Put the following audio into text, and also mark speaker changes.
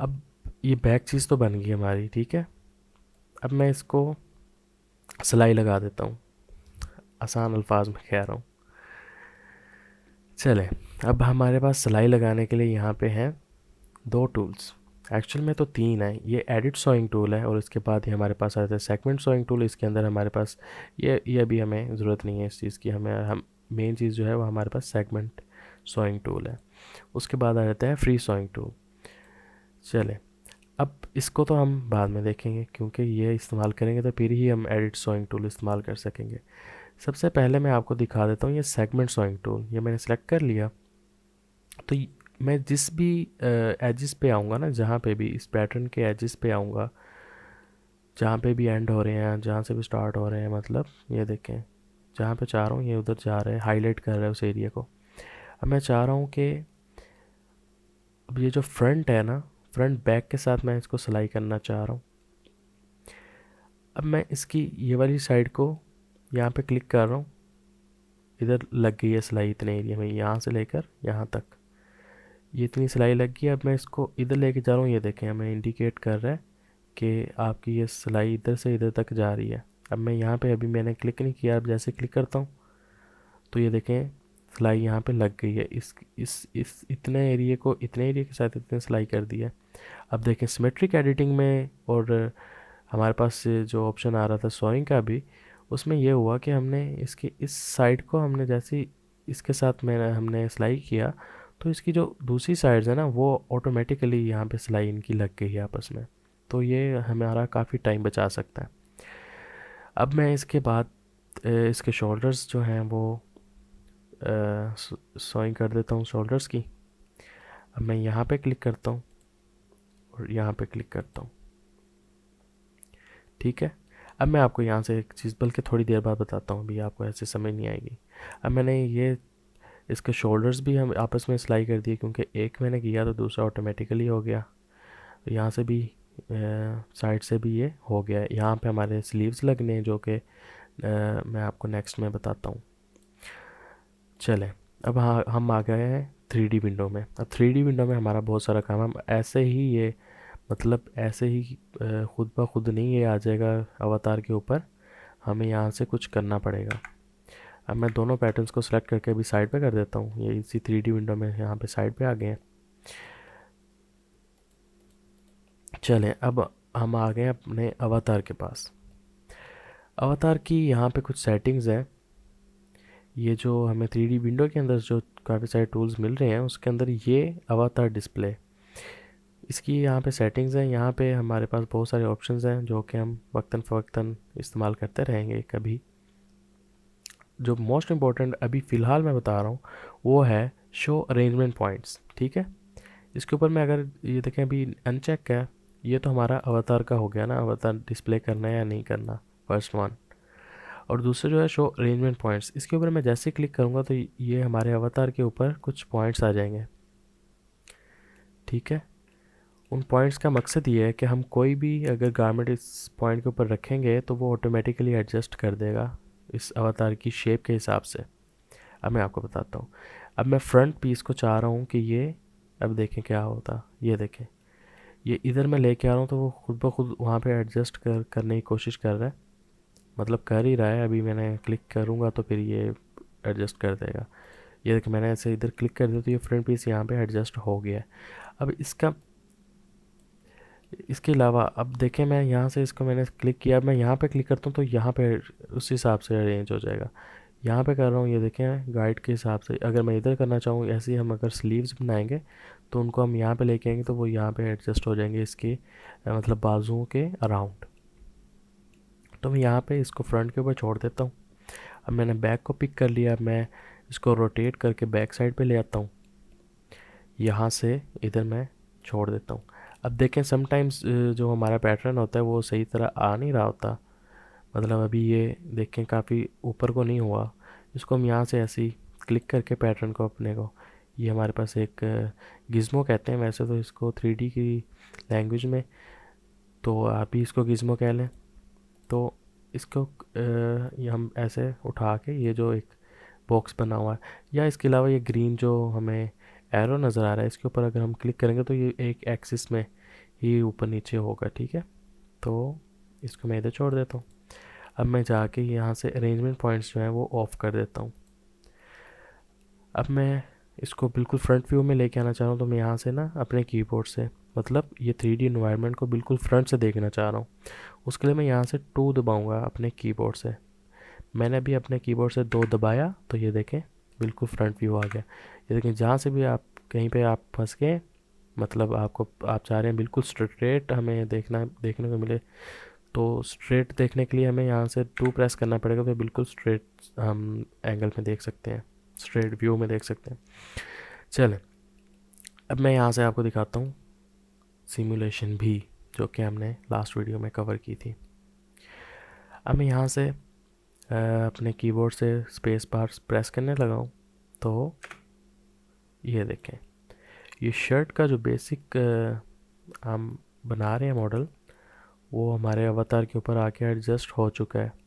Speaker 1: अब ये बैक चीज़ तो बन गई हमारी, ठीक है। अब मैं इसको सिलाई लगा देता हूँ, आसान अल्फाज में कह रहा हूँ। चले, अब हमारे पास सिलाई लगाने के लिए यहाँ पे हैं दो टूल्स, एक्चुअल में तो तीन है। ये एडिट सोइंग टूल है और इसके बाद ही हमारे पास आता है सेगमेंट सोइंग टूल। इसके अंदर हमारे पास ये अभी हमें ज़रूरत नहीं है इस चीज़ की, हमें हम मेन चीज़ जो है वो हमारे पास सेगमेंट सोइंग टूल है। उसके बाद आ जाता है फ्री सोइंग टूल। चले, अब इसको तो हम बाद में देखेंगे, क्योंकि ये इस्तेमाल करेंगे तो फिर ही हम एडिट सोइंग टूल इस्तेमाल कर सकेंगे। सबसे पहले मैं आपको दिखा देता हूँ ये सेगमेंट सोइंग टूल। ये मैंने सेलेक्ट कर लिया, तो मैं जिस भी एजिस पे आऊँगा ना, जहाँ पे भी इस पैटर्न के एजिस पे आऊँगा, जहाँ पे भी एंड हो रहे हैं, जहाँ से भी स्टार्ट हो रहे हैं, मतलब ये देखें, जहाँ पे चाह रहा हूँ ये उधर जा रहे हैं, हाईलाइट कर रहा है उस एरिया को। अब मैं चाह रहा हूँ कि अब ये जो फ्रंट है ना, फ्रंट बैक के साथ मैं इसको सिलाई करना चाह रहा हूँ। अब मैं इसकी ये वाली साइड को यहाँ पे क्लिक कर रहा हूँ, इधर लग गई है सिलाई इतने एरिया में, यहाँ से लेकर यहाँ तक ये इतनी सिलाई लग गई। अब मैं इसको इधर लेके जा रहा हूँ, ये देखें हमें इंडिकेट कर रहा है कि आपकी ये सिलाई इधर से इधर तक जा रही है। अब मैं यहाँ पे अभी मैंने क्लिक नहीं किया, अब जैसे क्लिक करता हूँ तो ये देखें सिलाई यहाँ पे लग गई है। इस इतने एरिया को इतने एरिया के साथ इतने सिलाई कर दी है। अब देखें सिमेट्रिक एडिटिंग में, और हमारे पास जो ऑप्शन आ रहा था सोइंग का भी, उसमें ये हुआ कि हमने इसकी इस साइड को हमने जैसे ही इसके साथ में हमने सिलाई किया, तो इसकी जो दूसरी साइड्स है ना वो ऑटोमेटिकली यहाँ पे सिलाई इनकी लग गई है आपस में। तो ये हमारा काफ़ी टाइम बचा सकता है। अब मैं इसके बाद इसके शोल्डर्स जो हैं वो सोइंग कर देता हूँ शोल्डर्स की। अब मैं यहाँ पे क्लिक करता हूँ और यहाँ पे क्लिक करता हूँ, ठीक है। अब मैं आपको यहाँ से एक चीज़ बल्कि थोड़ी देर बाद बताता हूँ, अभी आपको ऐसे समझ नहीं आएगी। अब मैंने ये इसके शोल्डर्स भी हम आपस में सिलाई कर दिए, क्योंकि एक मैंने किया तो दूसरा ऑटोमेटिकली हो गया। तो यहाँ से भी साइड से भी ये हो गया। यहाँ पे हमारे स्लीव्स लगने हैं, जो कि मैं आपको नेक्स्ट में बताता हूँ। चलें, अब हाँ हम आ गए हैं 3D विंडो में। अब 3D विंडो में हमारा बहुत सारा काम है। हम ऐसे ही ये मतलब ऐसे ही खुद ब खुद नहीं ये आ जाएगा अवतार के ऊपर, हमें यहाँ से कुछ करना पड़ेगा। अब मैं दोनों पैटर्न्स को सिलेक्ट करके अभी साइड पे कर देता हूँ। ये इसी 3D विंडो में यहाँ पे साइड पे आ गए हैं। चलें, अब हम आ गए अपने अवतार के पास। अवतार की यहाँ पे कुछ सेटिंग्स हैं। ये जो हमें 3D विंडो के अंदर जो काफ़ी सारे टूल्स मिल रहे हैं, उसके अंदर ये अवतार डिस्प्ले, इसकी यहाँ पे सेटिंग्स हैं। यहाँ पे हमारे पास बहुत सारे ऑप्शंस हैं जो कि हम वक्तन फ़वक्तन इस्तेमाल करते रहेंगे। कभी जो मोस्ट इम्पॉर्टेंट अभी फ़िलहाल मैं बता रहा हूँ वो है शो अरेंजमेंट पॉइंट्स, ठीक है। इसके ऊपर मैं अगर ये देखें अभी अनचेक है, ये तो हमारा अवतार का हो गया ना, अवतार डिस्प्ले करना है या नहीं करना, फर्स्ट वन। और दूसरा जो है शो अरेंजमेंट पॉइंट्स, इसके ऊपर मैं जैसे क्लिक करूँगा तो ये हमारे अवतार के ऊपर कुछ पॉइंट्स आ जाएंगे, ठीक है। उन पॉइंट्स का मकसद ये है कि हम कोई भी अगर गारमेंट इस पॉइंट के ऊपर रखेंगे तो वो ऑटोमेटिकली एडजस्ट कर देगा इस अवतार की शेप के हिसाब से। अब मैं आपको बताता हूँ। अब मैं फ्रंट पीस को चाह रहा हूँ कि ये, अब देखें क्या होता, ये देखें ये इधर मैं लेके आ रहा हूँ तो वो खुद ब खुद वहाँ पे एडजस्ट करने की कोशिश कर रहा है, मतलब कर ही रहा है। अभी मैंने क्लिक करूँगा तो फिर ये एडजस्ट कर देगा। ये देखिए मैंने ऐसे इधर क्लिक कर दिया तो ये फ्रंट पीस यहाँ पे एडजस्ट हो गया है। अब इसके अलावा अब देखें, मैं यहाँ से इसको मैंने क्लिक किया, मैं यहाँ पे क्लिक करता हूँ तो यहाँ पे उस हिसाब से अरेंज हो जाएगा। यहाँ पे कर रहा हूँ, ये देखें गाइड के हिसाब से। अगर मैं इधर करना चाहूँ ऐसे ही, हम अगर स्लीव्स बनाएंगे तो उनको हम यहाँ पे लेके आएंगे तो वो यहाँ पे एडजस्ट हो जाएंगे इसके मतलब बाजुओं के अराउंड। तो मैं यहाँ पे इसको फ्रंट के ऊपर छोड़ देता हूँ। अब मैंने बैक को पिक कर लिया, मैं इसको रोटेट करके बैक साइड पे ले आता हूँ, यहाँ से इधर मैं छोड़ देता हूँ। अब देखें समटाइम्स जो हमारा पैटर्न होता है वो सही तरह आ नहीं रहा होता, मतलब अभी ये देखें काफ़ी ऊपर को नहीं हुआ। इसको हम यहाँ से ऐसे ही क्लिक करके पैटर्न को अपने को, ये हमारे पास एक गिज़्मो कहते हैं वैसे तो इसको 3D की लैंग्वेज में, तो आप भी इसको गिज़्मो कह लें। तो इसको ये हम ऐसे उठा के ये जो एक बॉक्स बना हुआ है, या इसके अलावा ये ग्रीन जो हमें एरो नज़र आ रहा है इसके ऊपर अगर हम क्लिक करेंगे तो ये एक एक्सिस में ही ऊपर नीचे होगा, ठीक है। तो इसको मैं इधर छोड़ देता हूँ। अब मैं जाके यहाँ से अरेंजमेंट पॉइंट्स जो हैं वो ऑफ़ कर देता हूँ। अब मैं इसको बिल्कुल फ्रंट व्यू में लेके आना चाह रहा हूँ, तो मैं यहाँ से ना अपने कीबोर्ड से, मतलब ये 3D इन्वायरमेंट को बिल्कुल फ्रंट से देखना चाह रहा हूँ। उसके लिए मैं यहाँ से 2 दबाऊँगा अपने कीबोर्ड से। मैंने अभी अपने कीबोर्ड से 2 दबाया तो ये देखें बिल्कुल फ्रंट व्यू आ गया। ये देखें, जहाँ से भी आप कहीं पे आप फंस गए, मतलब आप चाह रहे हैं बिल्कुल स्ट्रेट हमें देखने को मिले, तो स्ट्रेट देखने के लिए हमें यहाँ से 2 प्रेस करना पड़ेगा, तो बिल्कुल स्ट्रेट हम एंगल में देख सकते हैं, स्ट्रेट व्यू में देख सकते हैं। चलें, अब मैं यहाँ से आपको दिखाता हूँ सिमुलेशन भी, जो कि हमने लास्ट वीडियो में कवर की थी। अब मैं यहाँ से अपने कीबोर्ड से स्पेस बार प्रेस करने लगा हूँ, तो ये देखें, ये शर्ट का जो बेसिक हम बना रहे हैं मॉडल, वो हमारे अवतार के ऊपर आके एडजस्ट हो चुका है।